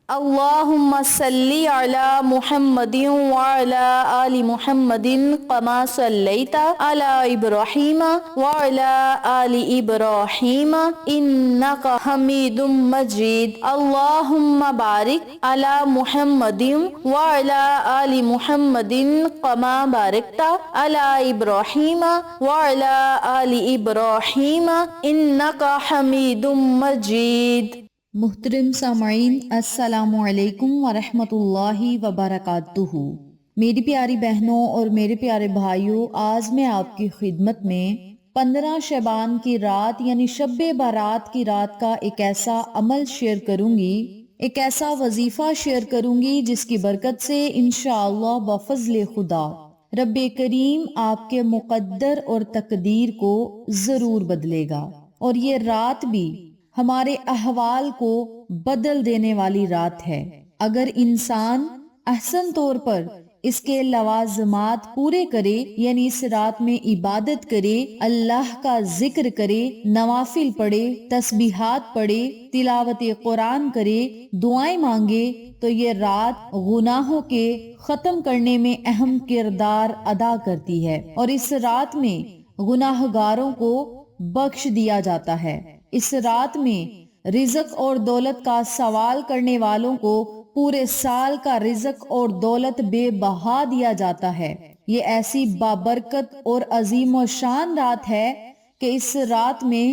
اللهم صل على محمد وعلى آل محمد كما صليت على إبراهيم وعلى آل إبراهيم إنك حميد مجيد. اللهم بارك على محمد وعلى آل محمد كما باركت على إبراهيم وعلى آل إبراهيم إنك حميد مجيد. محترم سامعین، السلام علیکم ورحمۃ اللہ وبرکاتہ۔ میری پیاری بہنوں اور میرے پیارے بھائیوں، آج میں آپ کی خدمت میں 15 شعبان کی رات یعنی شب بارات کی رات کا ایک ایسا عمل شیئر کروں گی، ایک ایسا وظیفہ شیئر کروں گی جس کی برکت سے انشاءاللہ بفضل خدا رب کریم آپ کے مقدر اور تقدیر کو ضرور بدلے گا، اور یہ رات بھی ہمارے احوال کو بدل دینے والی رات ہے۔ اگر انسان احسن طور پر اس کے لوازمات پورے کرے، یعنی اس رات میں عبادت کرے، اللہ کا ذکر کرے، نوافل پڑھے، تسبیحات پڑھے، تلاوت قرآن کرے، دعائیں مانگے، تو یہ رات گناہوں کے ختم کرنے میں اہم کردار ادا کرتی ہے، اور اس رات میں گناہگاروں کو بخش دیا جاتا ہے۔ اس رات میں رزق اور دولت کا سوال کرنے والوں کو پورے سال کا رزق اور دولت بے بہا دیا جاتا ہے۔ یہ ایسی بابرکت اور عظیم و شان رات ہے کہ اس رات میں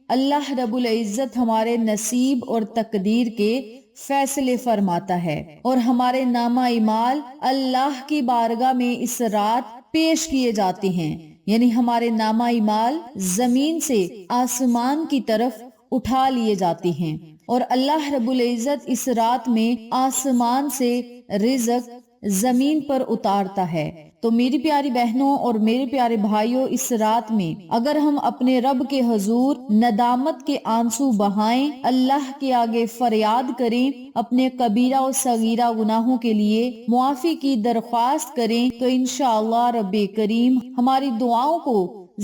اللہ رب العزت ہمارے نصیب اور تقدیر کے فیصلے فرماتا ہے، اور ہمارے نامہ اعمال اللہ کی بارگاہ میں اس رات پیش کیے جاتے ہیں، یعنی ہمارے نامہ اعمال زمین سے آسمان کی طرف اٹھا لیے جاتے ہیں، اور اللہ رب العزت اس رات میں آسمان سے رزق زمین پر اتارتا ہے۔ تو میری پیاری بہنوں اور میرے پیارے بھائیوں، اس رات میں اگر ہم اپنے رب کے حضور ندامت کے آنسو بہائیں، اللہ کے آگے فریاد کریں، اپنے کبیرہ و صغیرہ گناہوں کے لیے معافی کی درخواست کریں، تو انشاءاللہ رب کریم ہماری دعاؤں کو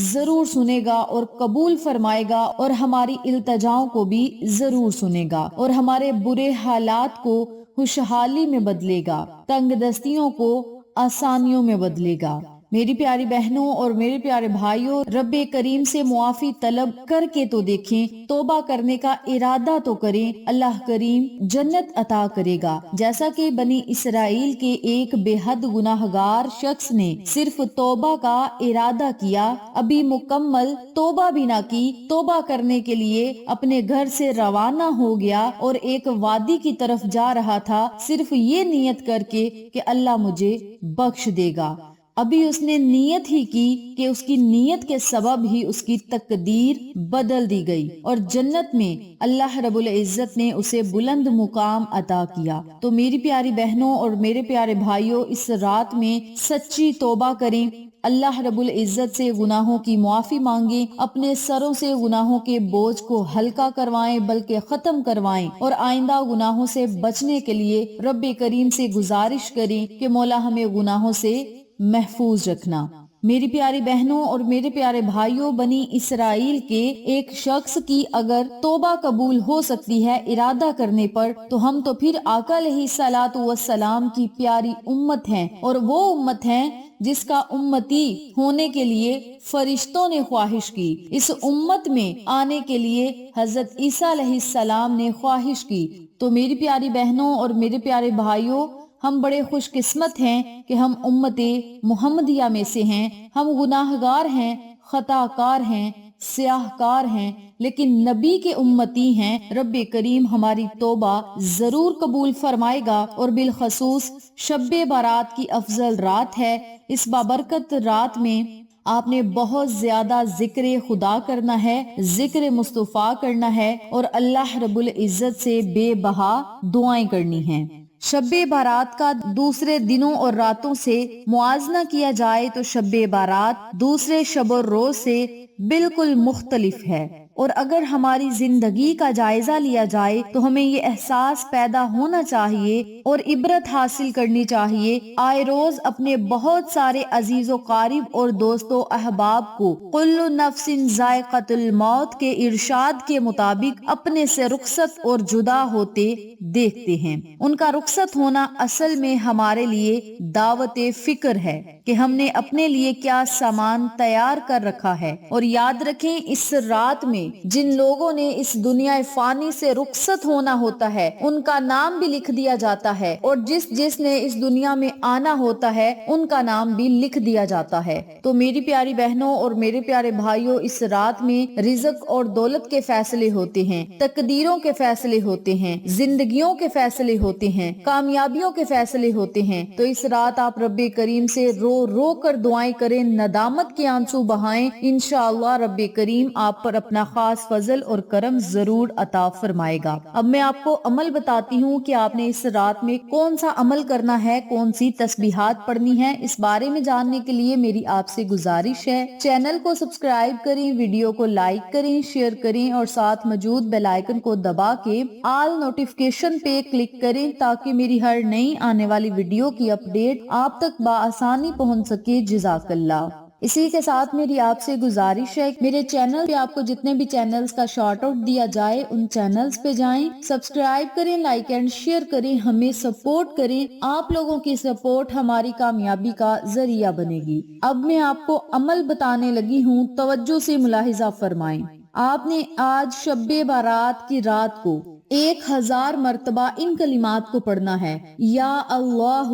ضرور سنے گا اور قبول فرمائے گا، اور ہماری التجاؤں کو بھی ضرور سنے گا، اور ہمارے برے حالات کو خوشحالی میں بدلے گا، تنگ دستیوں کو آسانیوں میں بدلے گا۔ میری پیاری بہنوں اور میرے پیارے بھائیوں، رب کریم سے معافی طلب کر کے تو دیکھیں، توبہ کرنے کا ارادہ تو کریں، اللہ کریم جنت عطا کرے گا۔ جیسا کہ بنی اسرائیل کے ایک بے حد گناہگار شخص نے صرف توبہ کا ارادہ کیا، ابھی مکمل توبہ بھی نہ کی، توبہ کرنے کے لیے اپنے گھر سے روانہ ہو گیا اور ایک وادی کی طرف جا رہا تھا، صرف یہ نیت کر کے کہ اللہ مجھے بخش دے گا۔ ابھی اس نے نیت ہی کی کہ اس کی نیت کے سبب ہی اس کی تقدیر بدل دی گئی، اور جنت میں اللہ رب العزت نے اسے بلند مقام عطا کیا۔ تو میری پیاری بہنوں اور میرے پیارے بھائیوں، اس رات میں سچی توبہ کریں، اللہ رب العزت سے گناہوں کی معافی مانگیں، اپنے سروں سے گناہوں کے بوجھ کو ہلکا کروائیں بلکہ ختم کروائیں، اور آئندہ گناہوں سے بچنے کے لیے رب کریم سے گزارش کریں کہ مولا ہمیں گناہوں سے محفوظ رکھنا۔ میری پیاری بہنوں اور میرے پیارے بھائیوں، بنی اسرائیل کے ایک شخص کی اگر توبہ قبول ہو سکتی ہے ارادہ کرنے پر، تو ہم تو پھر آقا علیہ الصلوۃ والسلام کی پیاری امت ہیں، اور وہ امت ہیں جس کا امتی ہونے کے لیے فرشتوں نے خواہش کی، اس امت میں آنے کے لیے حضرت عیسیٰ علیہ السلام نے خواہش کی۔ تو میری پیاری بہنوں اور میرے پیارے بھائیوں، ہم بڑے خوش قسمت ہیں کہ ہم امت محمدیہ میں سے ہیں۔ ہم گناہگار ہیں، خطا کار ہیں، سیاہ کار ہیں، لیکن نبی کے امتی ہیں۔ رب کریم ہماری توبہ ضرور قبول فرمائے گا، اور بالخصوص شب بارات کی افضل رات ہے۔ اس بابرکت رات میں آپ نے بہت زیادہ ذکر خدا کرنا ہے، ذکر مصطفیٰ کرنا ہے، اور اللہ رب العزت سے بے بہا دعائیں کرنی ہیں۔ شب بارات کا دوسرے دنوں اور راتوں سے موازنہ کیا جائے تو شب بارات دوسرے شب و روز سے بالکل مختلف ہے۔ اور اگر ہماری زندگی کا جائزہ لیا جائے تو ہمیں یہ احساس پیدا ہونا چاہیے اور عبرت حاصل کرنی چاہیے، آئے روز اپنے بہت سارے عزیز و قارب اور دوست و احباب کو کل نفس ذائقۃ الموت کے ارشاد کے مطابق اپنے سے رخصت اور جدا ہوتے دیکھتے ہیں۔ ان کا رخصت ہونا اصل میں ہمارے لیے دعوت فکر ہے کہ ہم نے اپنے لیے کیا سامان تیار کر رکھا ہے، اور یاد رکھیں اس رات میں جن لوگوں نے اس دنیا فانی سے رخصت ہونا ہوتا ہے ان کا نام بھی لکھ دیا جاتا ہے، اور جس نے اس دنیا میں آنا ہوتا ہے ان کا نام بھی لکھ دیا جاتا ہے۔ تو میری پیاری بہنوں اور میرے پیارے بھائیوں، اس رات میں رزق اور دولت کے فیصلے ہوتے ہیں، تقدیروں کے فیصلے ہوتے ہیں، زندگیوں کے فیصلے ہوتے ہیں، کامیابیوں کے فیصلے ہوتے ہیں۔ تو اس رات آپ رب کریم سے رو رو کر دعائیں کریں، ندامت کے آنسو بہائیں، انشاءاللہ رب کریم آپ پر اپنا خاص فضل اور کرم ضرور عطا فرمائے گا۔ اب میں آپ کو عمل بتاتی ہوں کہ آپ نے اس رات میں کون سا عمل کرنا ہے، کون سی تسبیحات پڑھنی ہے۔ اس بارے میں جاننے کے لیے میری آپ سے گزارش ہے، چینل کو سبسکرائب کریں، ویڈیو کو لائک کریں، شیئر کریں اور ساتھ موجود بیل آئیکن کو دبا کے آل نوٹیفیکیشن پہ کلک کریں تاکہ میری ہر نئی آنے والی ویڈیو کی اپڈیٹ آپ تک بآسانی پہنچ سکے۔ جزاک اللہ۔ اسی کے ساتھ میری آپ سے گزارش ہے، میرے چینل پہ آپ کو جتنے بھی چینلز کا شارٹ آؤٹ دیا جائے ان چینلز پہ جائیں، سبسکرائب کریں، لائک اینڈ شیئر کریں، ہمیں سپورٹ کریں۔ آپ لوگوں کی سپورٹ ہماری کامیابی کا ذریعہ بنے گی۔ اب میں آپ کو عمل بتانے لگی ہوں، توجہ سے ملاحظہ فرمائیں۔ آپ نے آج شب بارات کی رات کو 1000 مرتبہ ان کلمات کو پڑھنا ہے، یا اللہ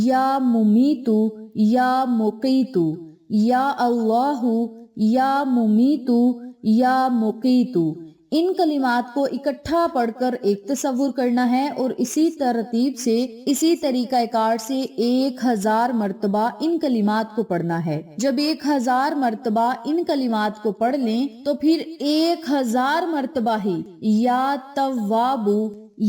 یا ممیتو یا مقیتو، یا اللہ یا ممیتو یا مقیتو۔ ان کلمات کو اکٹھا پڑھ کر ایک تصور کرنا ہے اور اسی ترتیب سے، اسی طریقہ کار سے 1000 مرتبہ ان کلمات کو پڑھنا ہے۔ جب 1000 مرتبہ ان کلمات کو پڑھ لیں تو پھر 1000 مرتبہ ہی یا تواب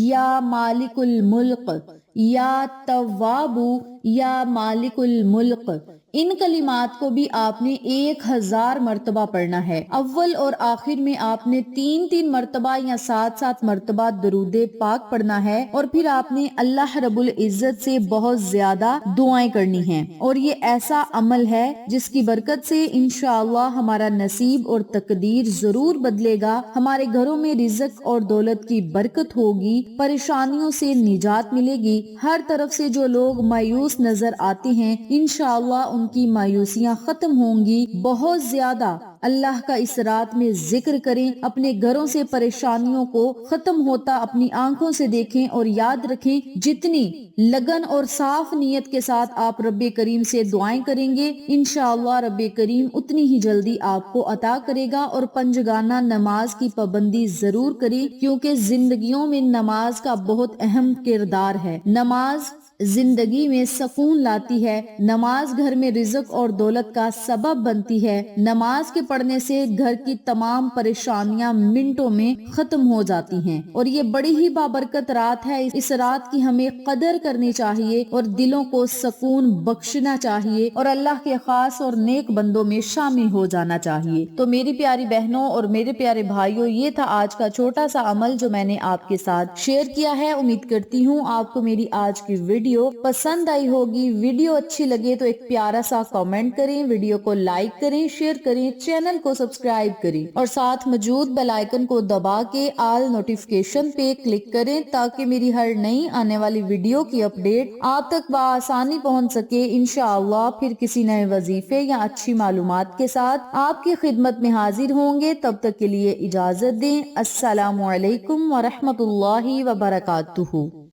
یا مالک الملک، یا تواب یا مالک الملک، ان کلمات کو بھی آپ نے 1000 مرتبہ پڑھنا ہے۔ اول اور آخر میں آپ نے 3 مرتبہ یا 7 مرتبہ درود پاک پڑھنا ہے، اور پھر آپ نے اللہ رب العزت سے بہت زیادہ دعائیں کرنی ہیں۔ اور یہ ایسا عمل ہے جس کی برکت سے انشاءاللہ ہمارا نصیب اور تقدیر ضرور بدلے گا، ہمارے گھروں میں رزق اور دولت کی برکت ہوگی، پریشانیوں سے نجات ملے گی۔ ہر طرف سے جو لوگ مایوس نظر آتے ہیں انشاءاللہ ان کی مایوسیاں ختم ہوں گی۔ بہت زیادہ اللہ کا اس رات میں ذکر کریں، اپنے گھروں سے پریشانیوں کو ختم ہوتا اپنی آنکھوں سے دیکھیں، اور یاد رکھیں جتنی لگن اور صاف نیت کے ساتھ آپ رب کریم سے دعائیں کریں گے انشاءاللہ رب کریم اتنی ہی جلدی آپ کو عطا کرے گا۔ اور پنجگانہ نماز کی پابندی ضرور کریں، کیونکہ زندگیوں میں نماز کا بہت اہم کردار ہے۔ نماز زندگی میں سکون لاتی ہے، نماز گھر میں رزق اور دولت کا سبب بنتی ہے، نماز کے پڑھنے سے گھر کی تمام پریشانیاں منٹوں میں ختم ہو جاتی ہیں، اور یہ بڑی ہی بابرکت رات ہے۔ اس رات کی ہمیں قدر کرنی چاہیے اور دلوں کو سکون بخشنا چاہیے اور اللہ کے خاص اور نیک بندوں میں شامل ہو جانا چاہیے۔ تو میری پیاری بہنوں اور میرے پیارے بھائیوں، یہ تھا آج کا چھوٹا سا عمل جو میں نے آپ کے ساتھ شیئر کیا ہے۔ امید کرتی ہوں آپ کو میری آج کی ویڈیو پسند آئی ہوگی۔ ویڈیو اچھی لگے تو ایک پیارا سا کامنٹ کریں، ویڈیو کو لائک کریں، شیئر کریں، چینل کو سبسکرائب کریں اور ساتھ موجود بیل آئیکن کو دبا کے آل نوٹیفیکیشن پہ کلک کریں تاکہ میری ہر نئی آنے والی ویڈیو کی اپڈیٹ آپ تک بآسانی پہنچ سکے۔ انشاءاللہ پھر کسی نئے وظیفے یا اچھی معلومات کے ساتھ آپ کی خدمت میں حاضر ہوں گے۔ تب تک کے لیے اجازت دیں۔ السلام علیکم ورحمۃ اللہ وبرکاتہ۔